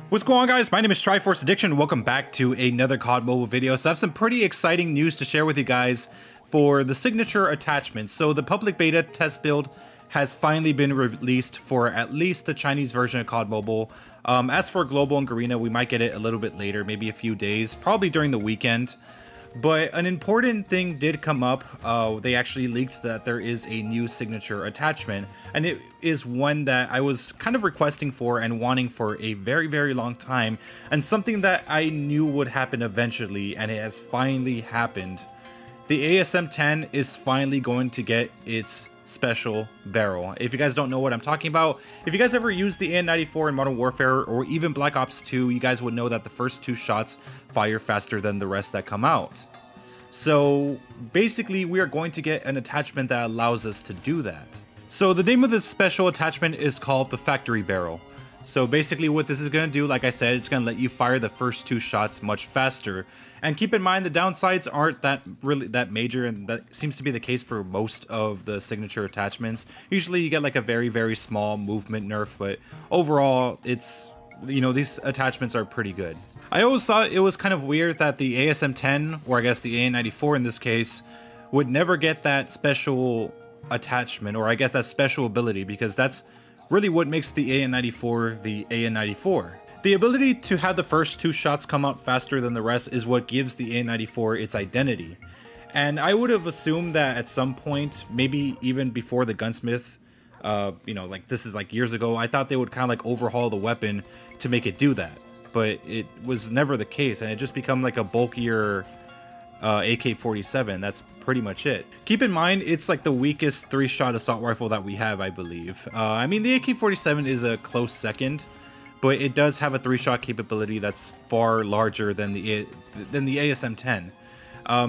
What's going on, guys? My name is Triforce Addiction. Welcome back to another COD mobile video. So I have some pretty exciting news to share with you guys for the signature attachment. So the public beta test build has finally been released for at least the Chinese version of COD Mobile. As for global and Garena, we might get it a little bit later, maybe a few days, probably during the weekend. But an important thing did come up. They actually leaked that there is a new signature attachment, and it is one that I was kind of requesting for and wanting for a very long time, and something that I knew would happen eventually, and it has finally happened. The ASM10 is finally going to get its special barrel. If you guys don't know what I'm talking about, if you guys ever used the AN94 in Modern Warfare or even Black Ops 2, you guys would know that the first two shots fire faster than the rest that come out. So basically, we are going to get an attachment that allows us to do that. So the name of this special attachment is called the Factory Barrel. So basically what this is going to do, like I said, it's going to let you fire the first two shots much faster. And keep in mind, the downsides aren't that major, and that seems to be the case for most of the signature attachments. Usually you get like a very small movement nerf, but overall it's, you know, these attachments are pretty good. I always thought it was kind of weird that the ASM10, or I guess the AN94 in this case, would never get that special attachment, or I guess that special ability, because that's really what makes the AN94 the AN94. The ability to have the first two shots come out faster than the rest is what gives the AN94 its identity. And I would have assumed that at some point, maybe even before the gunsmith, you know, like this is like years ago, I thought they would kind of like overhaul the weapon to make it do that. But it was never the case, and it just become like a bulkier AK-47. That's pretty much it. Keep in mind, it's like the weakest 3-shot assault rifle that we have, I believe. I mean, the AK-47 is a close second, but it does have a 3-shot capability that's far larger than the ASM10.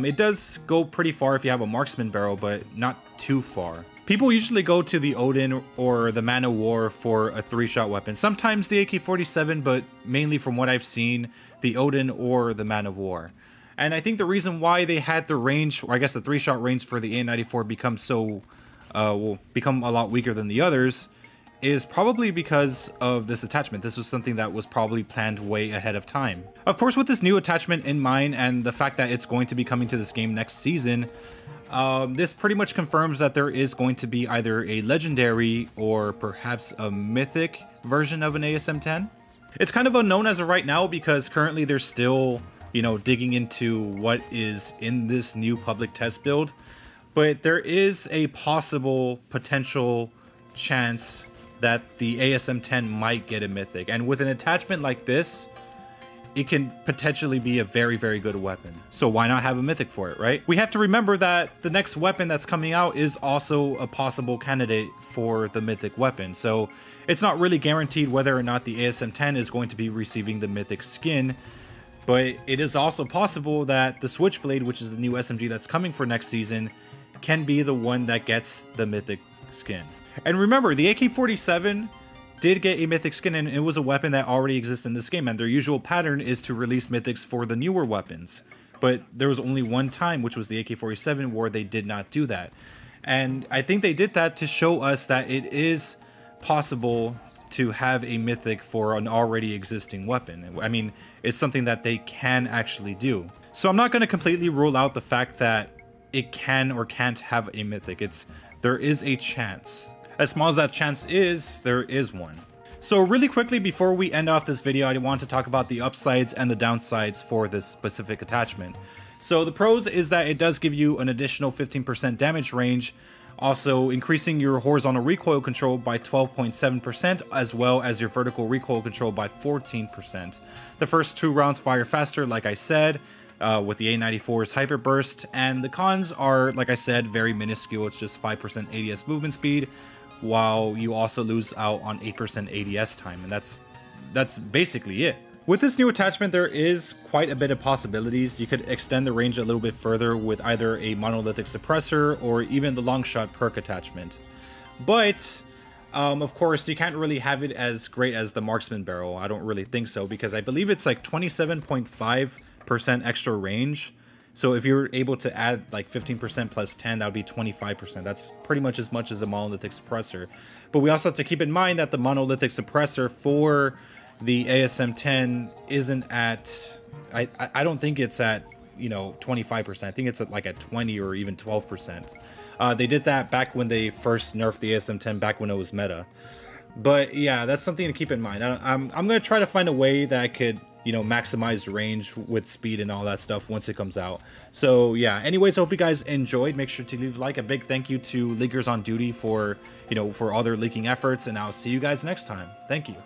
It does go pretty far if you have a marksman barrel, but not too far. People usually go to the Odin or the Man of War for a 3-shot weapon. Sometimes the AK-47, but mainly from what I've seen, the Odin or the Man of War. And I think the reason why they had the range, or I guess the 3-shot range for the AN94 become so, become a lot weaker than the others, is probably because of this attachment. This was something that was probably planned way ahead of time. Of course, with this new attachment in mind and the fact that it's going to be coming to this game next season, this pretty much confirms that there is going to be either a legendary or perhaps a mythic version of an ASM10. It's kind of unknown as of right now because currently they're still, you know, digging into what is in this new public test build, but there is a possible potential chance that the ASM10 might get a mythic, and with an attachment like this, it can potentially be a very good weapon. So why not have a mythic for it, right? We have to remember that the next weapon that's coming out is also a possible candidate for the mythic weapon. So it's not really guaranteed whether or not the ASM10 is going to be receiving the mythic skin, but it is also possible that the Switchblade, which is the new SMG that's coming for next season, can be the one that gets the mythic skin. And remember, the AK-47 did get a mythic skin, and it was a weapon that already exists in this game, and their usual pattern is to release mythics for the newer weapons. But there was only one time, which was the AK-47, where they did not do that. And I think they did that to show us that it is possible to have a mythic for an already existing weapon. I mean, it's something that they can actually do. So I'm not going to completely rule out the fact that it can or can't have a mythic. There is a chance. As small as that chance is, there is one. So really quickly before we end off this video, I want to talk about the upsides and the downsides for this specific attachment. So the pros is that it does give you an additional 15% damage range, also increasing your horizontal recoil control by 12.7%, as well as your vertical recoil control by 14%. The first two rounds fire faster, like I said, with the A94's hyper burst, and the cons are, like I said, very minuscule. It's just 5% ADS movement speed, while you also lose out on 8% ADS time, and that's basically it. With this new attachment, there is quite a bit of possibilities. You could extend the range a little bit further with either a monolithic suppressor or even the long shot perk attachment. But of course, you can't really have it as great as the marksman barrel. I don't really think so, because I believe it's like 27.5% extra range. So if you're able to add like 15% plus 10, that would be 25%. That's pretty much as a monolithic suppressor. But we also have to keep in mind that the monolithic suppressor for the ASM10 isn't at, I don't think it's at, you know, 25%. I think it's at like at 20 or even 12%. They did that back when they first nerfed the ASM10, back when it was meta. But yeah, that's something to keep in mind. I'm gonna try to find a way that I could, you know, maximize range with speed and all that stuff once it comes out. So yeah, anyways, I hope you guys enjoyed. Make sure to leave a like. A big thank you to Leakers on Duty for, you know, for all their leaking efforts, and I'll see you guys next time. Thank you.